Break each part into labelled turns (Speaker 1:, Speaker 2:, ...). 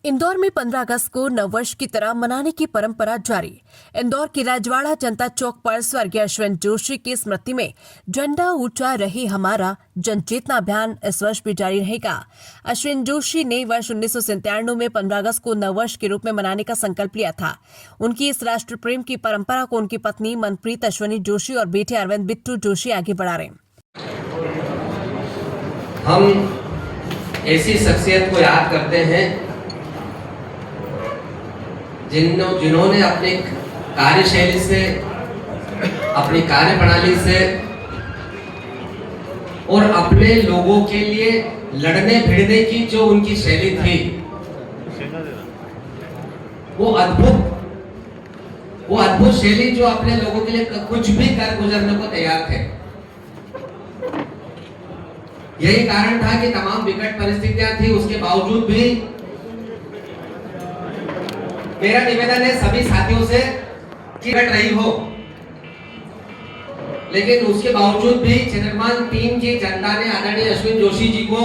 Speaker 1: इंदौर में 15 अगस्त को नववर्ष की तरह मनाने की परंपरा जारी। इंदौर के राजवाड़ा जनता चौक पर स्वर्गीय अश्विन जोशी की स्मृति में झंडा ऊंचा रहे हमारा जनचेतना अभियान इस वर्ष भी जारी रहेगा। अश्विन जोशी ने वर्ष 1997 में 15 अगस्त को नववर्ष के रूप में मनाने का संकल्प लिया था। उनकी इस राष्ट्र प्रेम की परंपरा को उनकी पत्नी मनप्रीत अश्विनी जोशी और बेटे अरविंद बिट्टू जोशी आगे बढ़ा रहे हैं।
Speaker 2: हम ऐसी शख्सियत को याद करते हैं जिन्होंने अपनी कार्यशैली से, अपनी कार्यप्रणाली से और अपने लोगों के लिए लड़ने भिड़ने की जो उनकी शैली थी वो अद्भुत शैली, जो अपने लोगों के लिए कुछ भी कर गुजरने को तैयार थे। यही कारण था कि तमाम विकट परिस्थितियां थी, उसके बावजूद भी मेरा निवेदन है सभी साथियों से कि घट रही हो, लेकिन उसके बावजूद भी चंद्रमान टीम की जनता ने आदरणीय अश्विन जोशी जी को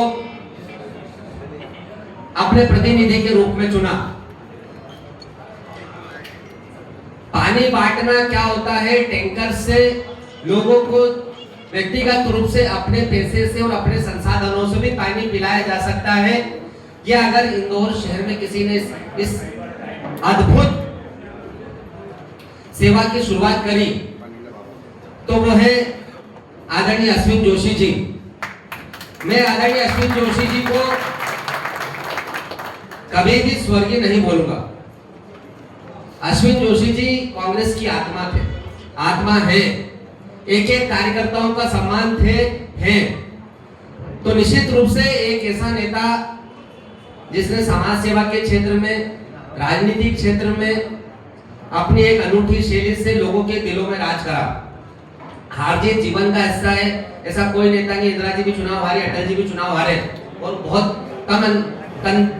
Speaker 2: अपने प्रतिनिधि के रूप में चुना। पानी बांटना क्या होता है, टैंकर से लोगों को व्यक्तिगत रूप से अपने पैसे से और अपने संसाधनों से भी पानी पिलाया जा सकता है। यह अगर इंदौर शहर में किसी ने इस अद्भुत सेवा की शुरुआत करी तो वो है आदरणीय अश्विन जोशी जी। मैं आदरणीय अश्विन जोशी जी को कभी भी स्वर्गीय नहीं बोलूंगा। अश्विन जोशी जी कांग्रेस की आत्मा थे, आत्मा है, एक एक कार्यकर्ताओं का सम्मान थे, हैं। तो निश्चित रूप से एक ऐसा नेता जिसने समाज सेवा के क्षेत्र में, राजनीतिक क्षेत्र में अपनी एक अनूठी शैली से लोगों के दिलों में राज करा। हार जीत जीवन का हिस्सा है, ऐसा कोई नेता नहीं। इंदिरा जी भी चुनाव हारे, अटल जी भी चुनाव हारे और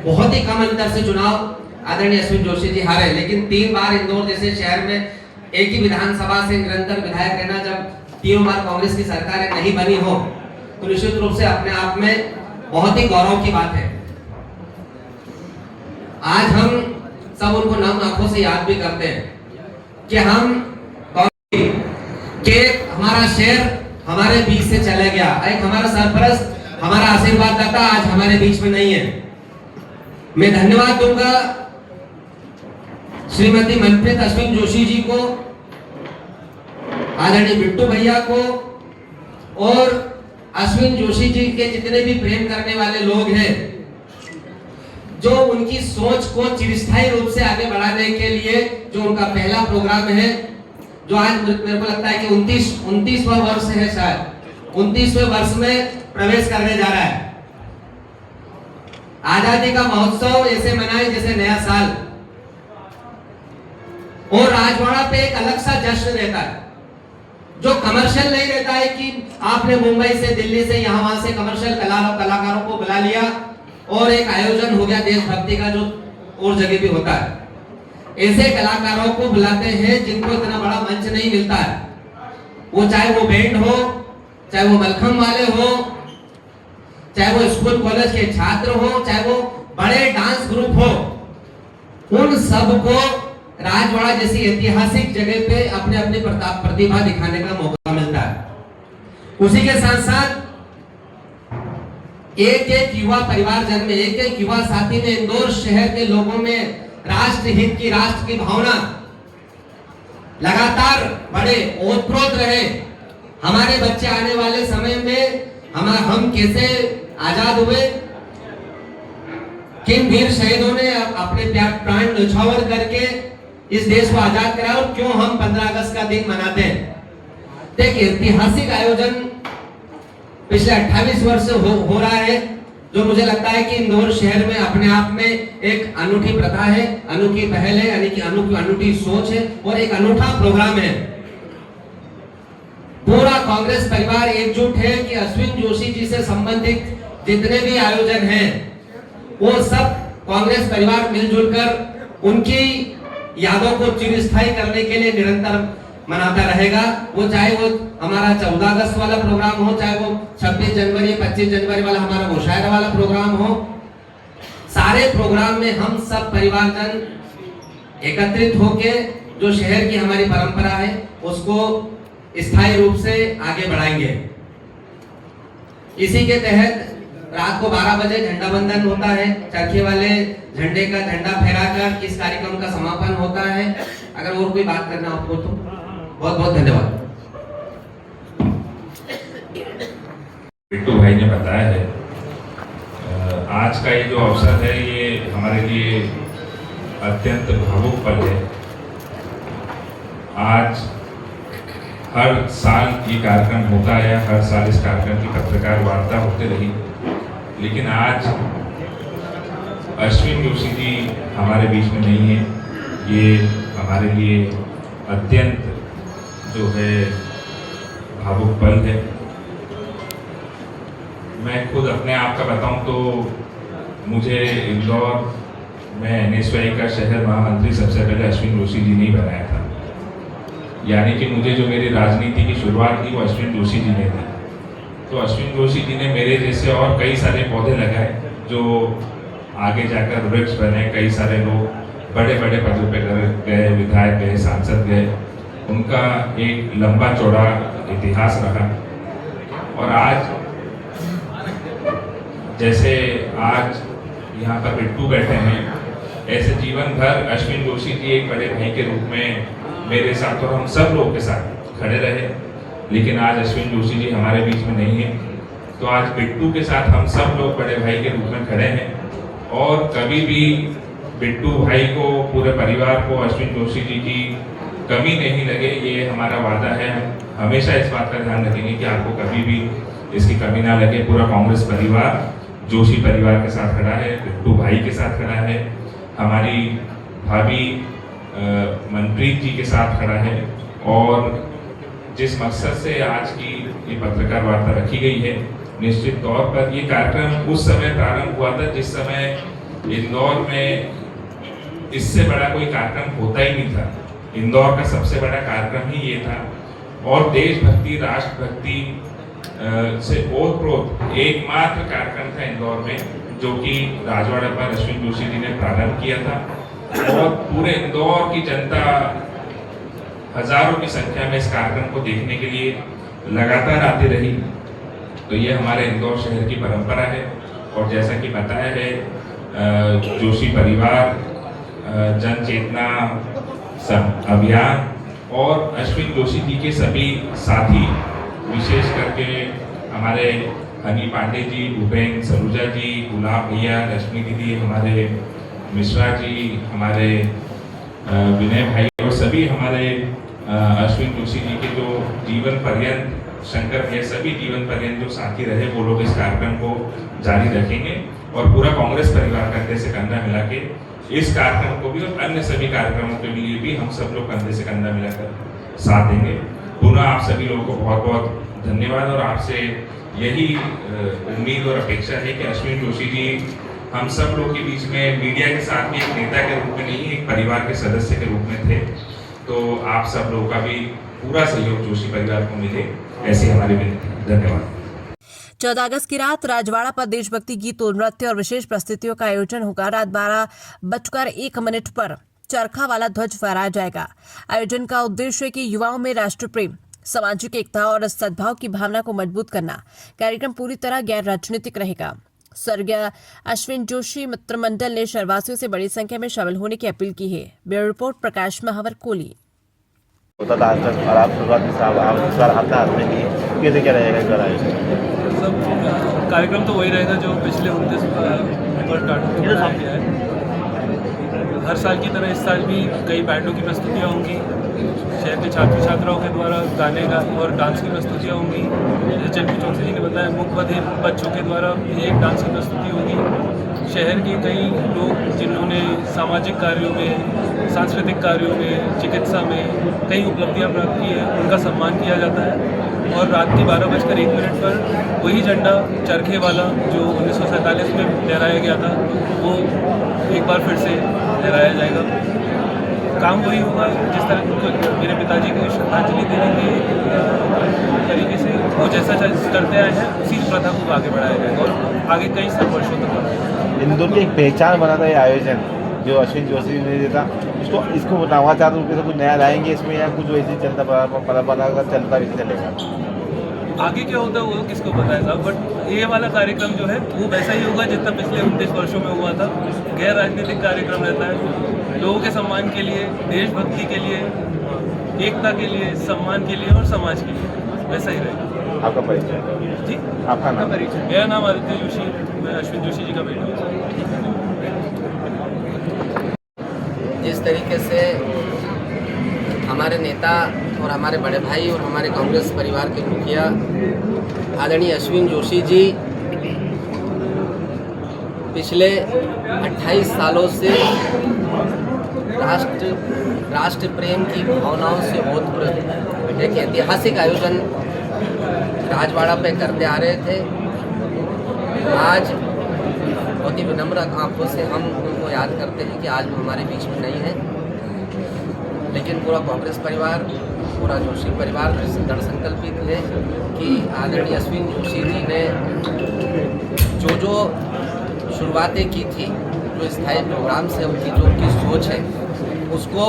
Speaker 2: बहुत ही कम अंतर से चुनाव आदरणीय अश्विन जोशी जी हारे। लेकिन 3 बार इंदौर जैसे शहर में एक ही विधानसभा से निरंतर विधायक रहना, जब 3 बार कांग्रेस की सरकारें नहीं बनी हो, तो निश्चित रूप से अपने आप में बहुत ही गौरव की बात है। आज हम सब उनको नम आंखों से याद भी करते हैं कि हमारा शेर हमारे बीच से चला गया, एक हमारा सरपरस्त, हमारा आशीर्वाद दाता आज हमारे बीच में नहीं है। मैं धन्यवाद दूंगा श्रीमती मनप्रीत अश्विन जोशी जी को, आदरणीय बिट्टू भैया को और अश्विन जोशी जी के जितने भी प्रेम करने वाले लोग हैं, जो उनकी सोच को चिरस्थायी रूप से आगे बढ़ाने के लिए जो उनका पहला प्रोग्राम है, जो आज मेरे को लगता है कि 29वां वर्ष है, शायद 29वें वर्ष में प्रवेश करने जा रहा है। आजादी का महोत्सव ऐसे मनाए जैसे नया साल, और राजवाड़ा पे एक अलग सा जश्न रहता है जो कमर्शियल नहीं रहता है कि आपने मुंबई से, दिल्ली से, यहाँ वहां से कमर्शियल कलाकारों को बुला लिया और एक आयोजन हो गया देशभक्ति का, जो और जगह भी होता है। ऐसे कलाकारों को बुलाते हैं जिनको इतना बड़ा मंच नहीं मिलता है। वो चाहे वो बैंड हो, चाहे वो मलखम वाले हो, चाहे वो स्कूल कॉलेज के छात्र हो, चाहे वो बड़े डांस ग्रुप हो, उन सबको राजवाड़ा जैसी ऐतिहासिक जगह पे अपने अपने प्रतिभा दिखाने का मौका मिलता है। उसी के साथ साथ एक एक युवा परिवारजन में, एक एक युवा साथी में इंदौर शहर के लोगों में राष्ट्र हित की, राष्ट्र की भावना लगातार बढ़े, ओतप्रोत रहे। हमारे बच्चे आने वाले समय में हम कैसे आजाद हुए, किन वीर शहीदों ने अपने प्राण न्यौछावर करके इस देश को आजाद कराया और क्यों हम 15 अगस्त का दिन मनाते हैं। एक ऐतिहासिक आयोजन पिछले 28 वर्ष से हो रहा है, जो मुझे लगता है कि इंदौर शहर में अपने आप में एक अनूठी प्रथा है, अनोखी पहल है, यानी कि अनूठी सोच है और एक अनूठा प्रोग्राम है। पूरा कांग्रेस परिवार एकजुट है कि अश्विन जोशी जी से संबंधित जितने भी आयोजन हैं, वो सब कांग्रेस परिवार मिलजुल कर उनकी यादों को चिरस्थायी करने के लिए निरंतर मनाता रहेगा। वो चाहे वो हमारा 14 अगस्त वाला प्रोग्राम हो, चाहे वो 26 जनवरी 25 जनवरी वाला हमारा मुशायरा वाला प्रोग्राम हो, साथ सारे प्रोग्राम में हम सब परिवारजन एकत्रित होके जो शहर की हमारी परंपरा है उसको स्थायी रूप से आगे बढ़ाएंगे। इसी के तहत रात को 12 बजे झंडा बंधन होता है, चरखे वाले झंडे का झंडा फहराकर इस कार्यक्रम का समापन होता है। अगर और कोई बात करना आपको तो बहुत बहुत धन्यवाद।
Speaker 3: बिट्टू भाई ने बताया है, आज का ये जो अवसर है ये हमारे लिए अत्यंत भावुक पल है। आज हर साल ये कार्यक्रम होता है, हर साल इस कार्यक्रम की पत्रकार वार्ता होती रही, लेकिन आज अश्विन जोशी जी हमारे बीच में नहीं है। ये हमारे लिए अत्यंत जो है भावुक पल है। मैं खुद अपने आप का बताऊं तो मुझे इंदौर में NSY का शहर महामंत्री सबसे पहले अश्विन जोशी जी ने ही बनाया था। यानी कि मुझे जो मेरी राजनीति की शुरुआत थी वो अश्विन जोशी जी ने दी। तो अश्विन जोशी जी ने मेरे जैसे और कई सारे पौधे लगाए जो आगे जाकर वृक्ष बने। कई सारे लोग बड़े बड़े पदों पे गए, विधायक गए, सांसद गए। उनका एक लंबा चौड़ा इतिहास रहा। और आज जैसे आज यहाँ पर बिट्टू बैठे हैं, ऐसे जीवन भर अश्विन जोशी जी एक बड़े भाई के रूप में मेरे साथ और हम सब लोग के साथ खड़े रहे। लेकिन आज अश्विन जोशी जी हमारे बीच में नहीं है, तो आज बिट्टू के साथ हम सब लोग बड़े भाई के रूप में खड़े हैं। और कभी भी बिट्टू भाई को, पूरे परिवार को अश्विन जोशी जी की कमी नहीं लगे, ये हमारा वादा है। हम हमेशा इस बात का ध्यान रखेंगे कि आपको कभी भी इसकी कमी ना लगे। पूरा कांग्रेस परिवार जोशी परिवार के साथ खड़ा है, बिट्टू भाई के साथ खड़ा है, हमारी भाभी मनप्रीत जी के साथ खड़ा है। और जिस मकसद से आज की ये पत्रकार वार्ता रखी गई है, निश्चित तौर पर ये कार्यक्रम उस समय प्रारंभ हुआ था जिस समय इंदौर में इससे बड़ा कोई कार्यक्रम होता ही नहीं था। इंदौर का सबसे बड़ा कार्यक्रम ही ये था। और देशभक्ति, राष्ट्रभक्ति से ओतप्रोत एकमात्र कार्यक्रम था इंदौर में, जो कि राजवाड़ा पर अश्विन जोशी जी ने प्रारंभ किया था। और पूरे इंदौर की जनता हजारों की संख्या में इस कार्यक्रम को देखने के लिए लगातार आती रही। तो ये हमारे इंदौर शहर की परंपरा है। और जैसा कि बताया है, जोशी परिवार, जन चेतना अभियान और अश्विन जोशी जी के सभी साथी, विशेष करके हमारे हनी पांडे जी, भूपेन सलूजा जी, गुलाब भैया, रश्मि दीदी, हमारे मिश्रा जी, हमारे विनय भाई और सभी हमारे अश्विन जोशी जी के जो जीवन पर्यंत, शंकर भैया, सभी जीवन पर्यंत जो साथी रहे, वो लोग इस कार्यक्रम को जारी रखेंगे। और पूरा कांग्रेस परिवार कंधे से कंधा मिला के इस कार्यक्रम को भी और अन्य सभी कार्यक्रमों के लिए भी हम सब लोग कंधे से कंधा मिलाकर साथ देंगे। पुनः आप सभी लोगों को बहुत बहुत धन्यवाद। और आपसे यही उम्मीद और अपेक्षा है कि अश्विन जोशी जी हम सब लोग के बीच में मीडिया के साथ भी एक नेता के रूप में नहीं, एक परिवार के सदस्य के रूप में थे। तो आप सब लोगों का भी पूरा सहयोग जोशी परिवार को मिले, ऐसी हमारी विनती। धन्यवाद।
Speaker 1: 14 अगस्त की रात राजवाड़ा पर देशभक्ति गीतों, नृत्य और विशेष प्रस्तुतियों का आयोजन होगा। रात 12:01 पर चरखा वाला ध्वज फहराया जाएगा। आयोजन का उद्देश्य है कि युवाओं में राष्ट्र प्रेम, सामाजिक एकता और सद्भाव की भावना को मजबूत करना। कार्यक्रम पूरी तरह गैर राजनीतिक रहेगा। स्वर्गीय अश्विन जोशी मित्र मंडल ने शहरवासियों से बड़ी संख्या में शामिल होने की अपील की है। ब्यूरो रिपोर्ट प्रकाश महावर, कोली।
Speaker 4: होता था आज तक, और आप शुरुआत में साहब आप इस बार हाथ में की कैसे क्या रहेगा इस बार?
Speaker 5: सब कार्यक्रम तो वही रहेगा जो पिछले 29 स्टार्ट किया है। हर साल की तरह इस साल भी कई बैंडों की प्रस्तुतियाँ होंगी। शहर के छात्र छात्राओं के द्वारा गाने और डांस की प्रस्तुतियाँ होंगी। जैसे चंपी चौधरी जी ने बताया, मुख्य बधिर बच्चों के द्वारा एक डांस की प्रस्तुति होगी। शहर के कई लोग जिन्होंने सामाजिक कार्यों में, सांस्कृतिक कार्यों में, चिकित्सा में कई उपलब्धियाँ प्राप्त की है, उनका सम्मान किया जाता है। और रात के 12:01 पर वही झंडा चरखे वाला जो 1947 में लहराया गया था, वो एक बार फिर से लहराया जाएगा। काम वही होगा जिस तरह उनको मेरे पिताजी को श्रद्धांजलि देने के तरीके से वो जैसा करते आए हैं उसी प्रथा को आगे बढ़ाया जाएगा और आगे कई वर्षों तक बढ़ाया।
Speaker 4: इंदौर की एक पहचान बना था ये आयोजन जो अश्विन जोशी ने दिया था, इसको नवाचार रूप से कुछ नया लाएंगे इसमें या कुछ वैसे चलता परंपरा का चलता भी चलेगा?
Speaker 5: आगे क्या होता है वो किसको पता है साहब, बट ये वाला कार्यक्रम जो है वो वैसा ही होगा जितना पिछले 29 वर्षों में हुआ था। गैर राजनीतिक कार्यक्रम रहता है, लोगों के सम्मान के लिए, देशभक्ति के लिए, एकता के लिए, सम्मान के लिए और समाज के लिए, वैसा ही रहेगा।
Speaker 4: आपका परिचय
Speaker 5: जी,
Speaker 4: आपका नाम?
Speaker 5: मेरा नाम आदित्य जोशी, मैं अश्विन जोशी जी का बेटा हूँ।
Speaker 2: जिस तरीके से हमारे नेता और हमारे बड़े भाई और हमारे कांग्रेस परिवार के मुखिया आदरणीय अश्विन जोशी जी पिछले 28 सालों से राष्ट्र प्रेम की भावनाओं से ओतप्रोत एक ऐतिहासिक आयोजन राजवाड़ा पे करते आ रहे थे। आज बहुत ही विनम्र आंखों से हम उनको याद करते हैं कि आज वो हमारे बीच में नहीं है, लेकिन पूरा कांग्रेस परिवार, पूरा जोशी परिवार दृढ़ संकल्पित है कि आदरणीय अश्विन जोशी जी ने जो शुरुआतें की थी, जो स्थायी प्रोग्राम से उनकी जो उनकी सोच है, उसको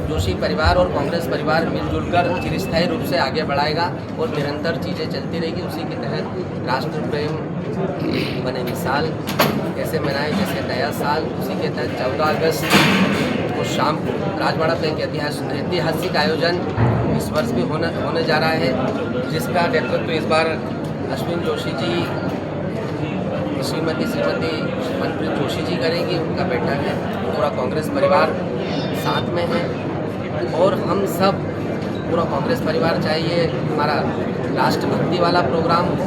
Speaker 2: जोशी परिवार और कांग्रेस परिवार मिलजुल कर चिरस्थायी रूप से आगे बढ़ाएगा और निरंतर चीज़ें चलती रहेगी। उसी के तहत राष्ट्र प्रेम बने मिसाल कैसे मनाए, जैसे नया साल, उसी के तहत 14 अगस्त को शाम को राजवाड़ा पे एक ऐतिहासिक आयोजन इस वर्ष भी होने जा रहा है, जिसका नेतृत्व इस बार अश्विन जोशी जी, श्रीमती मनप्रीत जोशी जी करेंगी, उनका बेटा है। पूरा कांग्रेस परिवार साथ में है और हम सब पूरा कांग्रेस परिवार, चाहे ये हमारा राष्ट्रभक्ति वाला प्रोग्राम हो,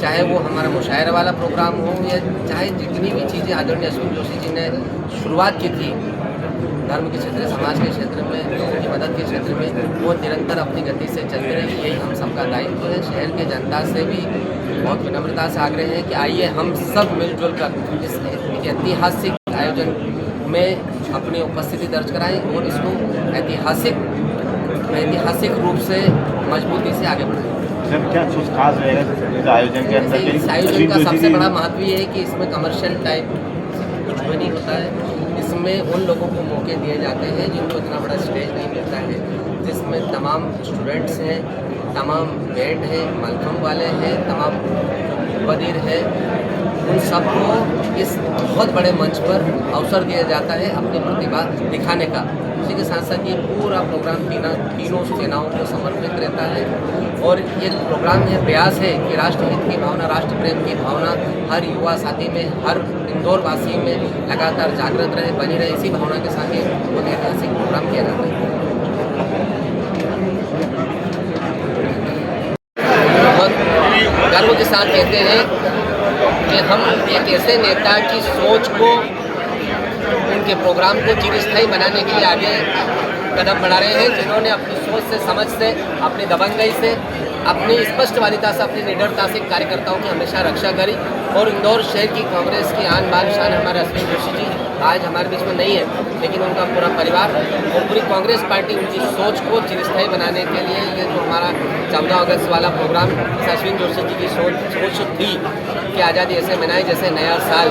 Speaker 2: चाहे वो हमारा मुशायरा वाला प्रोग्राम हो, या चाहे जितनी भी चीज़ें आदरणीय अश्विन जोशी जी ने शुरुआत की थी धर्म के क्षेत्र, समाज के क्षेत्र में, लोगों की मदद के क्षेत्र में, वो निरंतर अपनी गति से चलती रहेगी। यही हम सबका दायित्व है। शहर के जनता से भी बहुत विनम्रता से आग्रह है कि आइए हम सब मिलजुल कर इस ऐतिहासिक आयोजन में अपनी उपस्थिति दर्ज कराएं और इसको ऐतिहासिक रूप से मजबूती से आगे बढ़ाएं।
Speaker 4: सर, क्या कुछ खास रहेगा इस आयोजन के अंदर?
Speaker 2: इस आयोजन का सबसे बड़ा महत्व ये है कि इसमें कमर्शियल टाइप कुछ भी नहीं होता है। इसमें उन लोगों को मौके दिए जाते हैं जिनको इतना बड़ा स्टेज नहीं मिलता है, जिसमें तमाम स्टूडेंट्स हैं, तमाम बैंड हैं, मलखम वाले हैं, तमाम बदीर है, उन सबको इस बहुत बड़े मंच पर अवसर दिया जाता है अपनी प्रतिभा दिखाने का। उसी के साथ साथ ये पूरा प्रोग्राम तीनों सेनाओं को समर्पित रहता है और ये प्रोग्राम ये प्रयास है कि राष्ट्रहित की भावना, राष्ट्र प्रेम की भावना हर युवा साथी में, हर इंदौर वासी में लगातार जागृत रहे, बनी रहे। इसी भावना के साथ ये बहुत ऐतिहासिक प्रोग्राम किया जाता है। बहुत गर्व के साथ कहते हैं कि हम एक ऐसे नेता की सोच को, उनके प्रोग्राम को चिरस्थायी बनाने के लिए आगे कदम बढ़ा रहे हैं, जिन्होंने अपनी सोच से, समझ से, अपनी दबंगई से, अपनी स्पष्टवादिता से, अपनी निडरता से कार्यकर्ताओं की हमेशा रक्षा करी और इंदौर शहर की कांग्रेस की आन बान शान हमारे अश्विन जोशी जी आज हमारे बीच में नहीं है, लेकिन उनका पूरा परिवार और पूरी कांग्रेस पार्टी उनकी सोच को चिरस्थायी बनाने के लिए ये जो हमारा 14 अगस्त वाला प्रोग्राम, अश्विन जोशी जी की सोच थी कि आज़ादी ऐसे मनाए जैसे नया साल,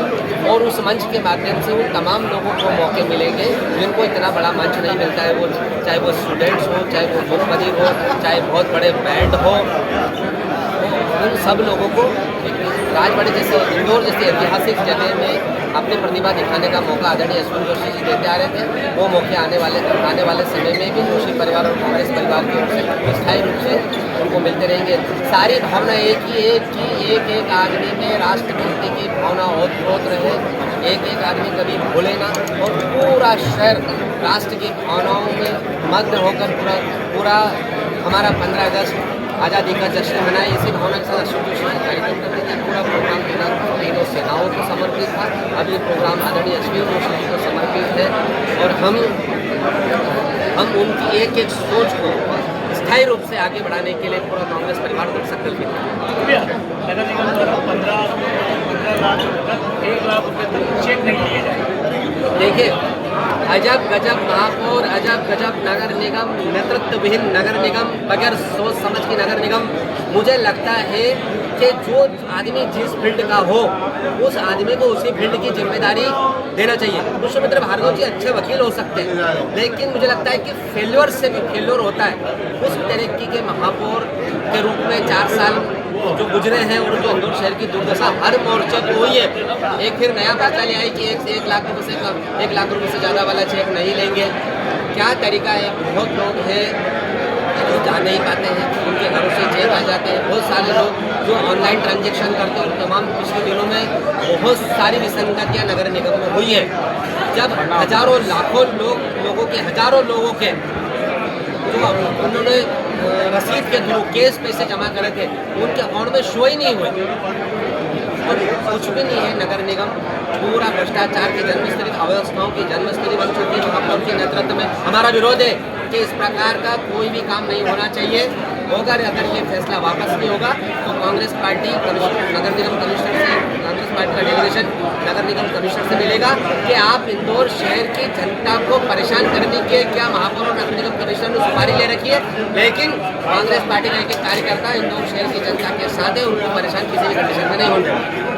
Speaker 2: और उस मंच के माध्यम से उन तमाम लोगों को मौके मिलेंगे जिनको इतना बड़ा मंच नहीं मिलता है, वो चाहे वो स्टूडेंट्स हो, चाहे वो मुख्यमंत्री हो, चाहे बहुत बड़े बैंड हो, उन सब लोगों को राजवाड़े जैसे, इंदौर जैसे ऐतिहासिक जगह में अपनी प्रतिभा दिखाने का मौका आदरणीय अश्विन जोशी जी देते आ रहे थे। वो मौके आने वाले समय में भी जोशी परिवार और कांग्रेस परिवार की ओर से स्थायी रूप से उनको मिलते रहेंगे। सारी भावना एक ही है कि एक आदमी में राष्ट्रभक्ति की भावना ओतप्रोत रहे, एक आदमी कभी भूले ना, और पूरा शहर राष्ट्र की भावनाओं में मग्न होकर पूरा हमारा 15 अगस्त आज़ादी का जश्न मनाए। इसी भावना के साथ अश्विन जोशी जी कार्यक्रम करते थे। पूरा प्रोग्राम तीनों सेनाओं को समर्पित था। अब ये प्रोग्राम आदरणीय अश्विन जोशी जी को समर्पित है और हम उनकी एक सोच को स्थायी रूप से आगे बढ़ाने के लिए पूरा कांग्रेस परिवार को संकल्पित है।
Speaker 6: साथ 1 लाख रुपए तक चेक नहीं लिए जाएंगे।
Speaker 7: देखिए, अजब गजब महापौर, अजब गजब नगर निगम, नेतृत्वविहीन नगर निगम, बगैर सोच समझ की नगर निगम। मुझे लगता है कि जो आदमी जिस फील्ड का हो उस आदमी को उसी फील्ड की जिम्मेदारी देना चाहिए। पुष्पमित्र भार्गव जी अच्छे वकील हो सकते हैं, लेकिन मुझे लगता है कि फेल्योर से भी फेल्योर होता है। उस तरीके के महापौर के रूप में 4 साल जो गुजरे हैं और जो इंदौर शहर की दुर्दशा हर मोर्चे को हुई है। एक फिर नया फैसला लिया है कि 1 लाख रुपये से कम, 1 लाख रुपये से ज़्यादा वाला चेक नहीं लेंगे। क्या तरीका है? बहुत लोग हैं जो जा नहीं पाते हैं, उनके घरों से चेक आ जाते हैं। बहुत सारे लोग जो ऑनलाइन ट्रांजेक्शन करते हैं और तमाम पिछले दिनों में बहुत सारी विसंगतियाँ नगर निगम में हुई है। जब हजारों लाखों लोगों के हजारों लोगों के जो उन्होंने रसीद के थ्रू केस पैसे जमा करे थे, उनके अकाउंट में शो ही नहीं हुए और कुछ भी नहीं है। नगर निगम पूरा भ्रष्टाचार की जन्मस्थली, अव्यवस्थाओं की जन्मस्थली बन चुकी है। महापौर के नेतृत्व में हमारा विरोध है कि इस प्रकार का कोई भी काम नहीं होना चाहिए। अगर ये फैसला वापस नहीं होगा तो कांग्रेस पार्टी नगर निगम कमिश्नर से, कांग्रेस पार्टी का डेलीगेशन नगर निगम कमिश्नर से मिलेगा कि आप इंदौर शहर की जनता को परेशान करने के क्या महापौर और नगर निगम कमिश्नर ने सुपारी ले रखी है, लेकिन कांग्रेस पार्टी का एक कार्यकर्ता इंदौर शहर की जनता के साथ है, उनको परेशान किसी भी कंडीशन में नहीं होने।